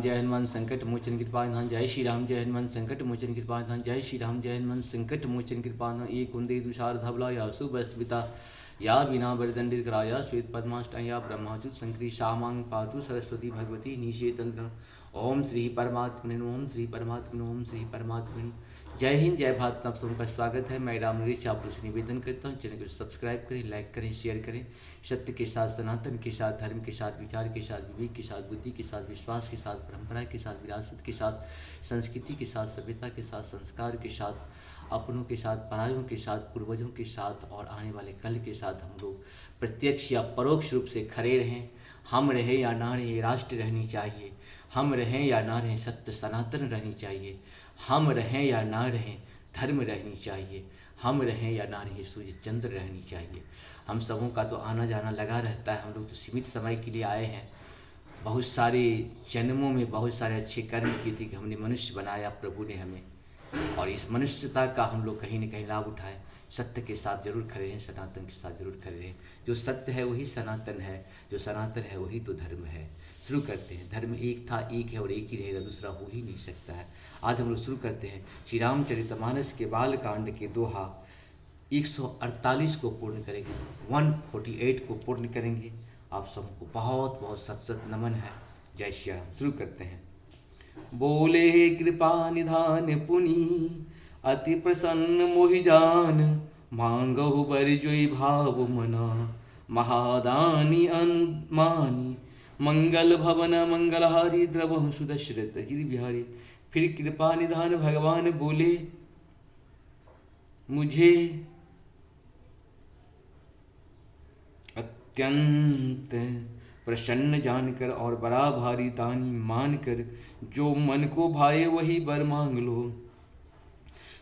राम जय हनुमान संकट मोचन कृपा निधान। जय श्री राम जय हनुमान संकट मोचन कृपा निधान। जय श्री राम जय हनुमान संकट मोचन कृपा निधान। एक कुंदे तुषार धवला या सुबस्मिता या बिना बरदंडित कराया श्वेत पद्माष्टया ब्रह्माचुत संकृति शामांग पातु सरस्वती भगवती निषेतन। ओम श्री परमात्मने नमः। ओम श्री परमात्मने नमः। ओम श्री परमात्मने नमः। जय हिंद जय भारत। आप सबका स्वागत है। मैं राम नरेश आप लोग से निवेदन करता हूँ, चैनल को सब्सक्राइब करें, लाइक करें, शेयर करें। सत्य के साथ, सनातन के साथ, धर्म के साथ, विचार के साथ, विवेक के साथ, बुद्धि के साथ, विश्वास के साथ, परंपरा के साथ, विरासत के साथ, संस्कृति के साथ, सभ्यता के साथ, संस्कार के साथ, अपनों के साथ, परायों के साथ, पूर्वजों के साथ और आने वाले कल के साथ हम लोग प्रत्यक्ष या परोक्ष रूप से खड़े रहें। हम रहें या ना रहें, राष्ट्र रहनी चाहिए। हम रहें या ना रहें, सत्य सनातन रहनी चाहिए। हम रहें या ना रहें, धर्म रहनी चाहिए। हम रहें या ना रहें, सूर्य चंद्र रहनी चाहिए। हम सबों का तो आना जाना लगा रहता है। हम लोग तो सीमित समय के लिए आए हैं। बहुत सारे जन्मों में बहुत सारे अच्छे कर्म किए थे कि हमने मनुष्य बनाया प्रभु ने हमें, और इस मनुष्यता का हम लोग कहीं न कहीं लाभ उठाए। सत्य के साथ जरूर खड़े रहें, सनातन के साथ जरूर खड़े रहें। जो सत्य है वही सनातन है, जो सनातन है वही तो धर्म है। शुरू करते हैं। धर्म एक था, एक है और एक ही रहेगा, दूसरा हो ही नहीं सकता है। आज हम लोग शुरू करते हैं श्री रामचरितमानस के बाल कांड के दोहा 148 को पूर्ण करेंगे, 148 को पूर्ण करेंगे। आप सबको बहुत बहुत सत सत नमन है। जय श्री राम। शुरू करते हैं। बोले कृपा निधान पुनि अति प्रसन्न मोहि जान, मांगहु बर जोई भाव मना महादानी अनुमानी। मंगल भवन मंगलहारी द्रवहु सुदशरथ गिरि बिहारी। फिर कृपा निधान भगवान बोले मुझे अत्यंत प्रसन्न जानकर और बड़ा भारी दानी मानकर, जो मन को भाए वही बर मांग लो।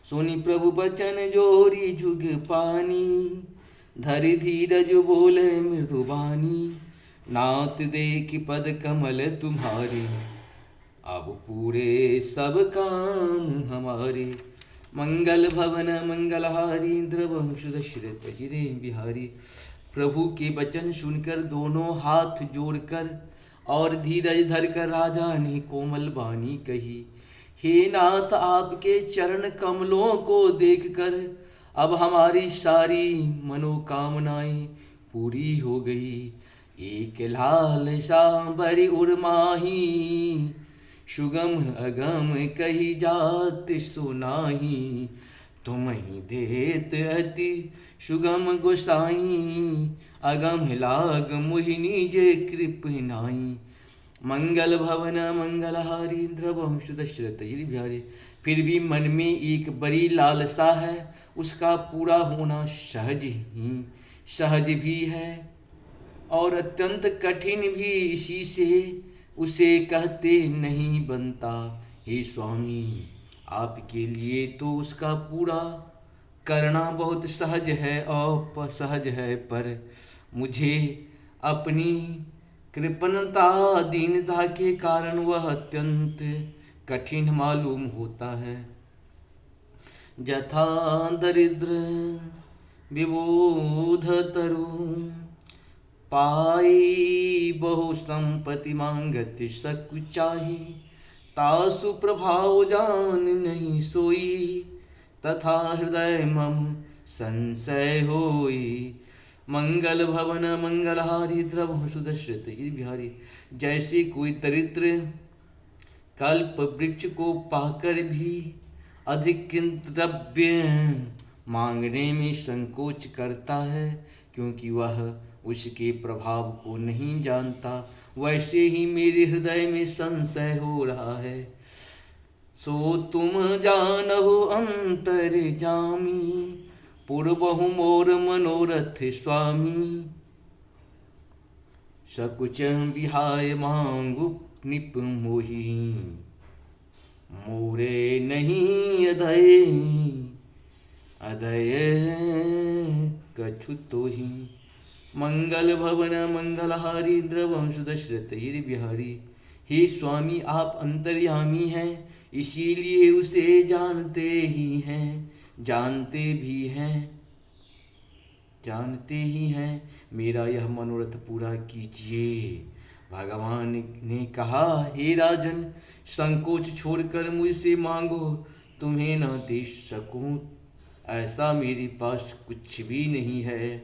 सोनी प्रभु बचन जोरी जुग पानी, धरि धीरज बोले मृदुबानी। नाथ देख पद कमल तुम्हारे, अब पूरे सब काम हमारे। मंगल भवन मंगलहारी द्रवहु सुदशरथ गिरि बिहारी। प्रभु के वचन सुनकर दोनों हाथ जोड़कर और धीरज धरकर राजा ने कोमल वाणी कही। हे नाथ आपके चरण कमलों को देखकर अब हमारी सारी मनोकामनाएं पूरी हो गई। एक लाल सा बड़ी उर्माही, सुगम अगम कही जात सुनाही। तुम ही देत अति सुगम गोसाई, अगम लाग मोहिनी जे कृप नाई। मंगल भवन मंगलहारी द्रवहु सुदशरथ गिरि बिहारी। फिर भी मन में एक बड़ी लालसा है, उसका पूरा होना सहज भी है और अत्यंत कठिन भी इसी से उसे कहते नहीं बनता। हे स्वामी आपके लिए तो उसका पूरा करना बहुत सहज है और सहज है, पर मुझे अपनी कृपणता दीनता के कारण वह अत्यंत कठिन मालूम होता है। जथा दरिद्र विबोध तरु, पाई बहु संपत्ति मांगत सकुचाही। तासु प्रभाव जान नहीं सोई, तथा हृदय मम संशय होई। मंगल भवन मंगलहारी द्रवहु सुदशरथ गिरि बिहारी। जैसे कोई दरिद्र कल्प वृक्ष को पाकर भी अधिक द्रव्य मांगने में संकोच करता है, क्योंकि वह उसके प्रभाव को नहीं जानता, वैसे ही मेरे हृदय में संशय हो रहा है। सो तुम जानहु अंतर जामी, पूर्वहु मोर मनोरथ स्वामी। सकुच विहाय मांगु निप मोहि, मोरे नहीं अधय अधय कछु तोहि। मंगल भवन मंगलहारी द्रवहु सुदशरथ गिरि बिहारी। हे स्वामी आप अंतर्यामी हैं, इसीलिए उसे जानते ही हैं, जानते ही हैं। मेरा यह मनोरथ पूरा कीजिए। भगवान ने कहा, हे राजन, संकोच छोड़कर मुझसे मांगो, तुम्हें न दे सकूं ऐसा मेरे पास कुछ भी नहीं है।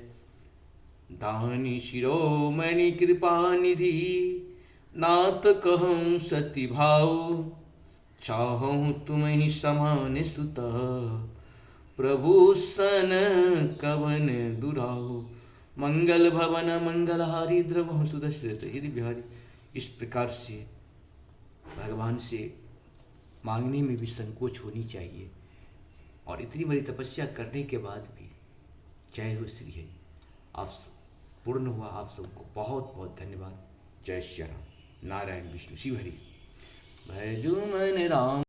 दानी शिरोमणि कृपा निधि, नाथ कहूँ सती भाव, चाहूँ तुम ही समान सुत, प्रभु सन कवन दुराहो। मंगल भवन मंगलहारी, द्रवहु सुदशरथ हृदय बिहारी। इस प्रकार से भगवान से मांगने में भी संकोच होनी चाहिए। और इतनी बड़ी तपस्या करने के बाद भी जय हो श्री हरि, आप पूर्ण हुआ। आप सबको बहुत बहुत धन्यवाद। जय श्री राम। नारायण विष्णु शिव हरि। भजो मन राम।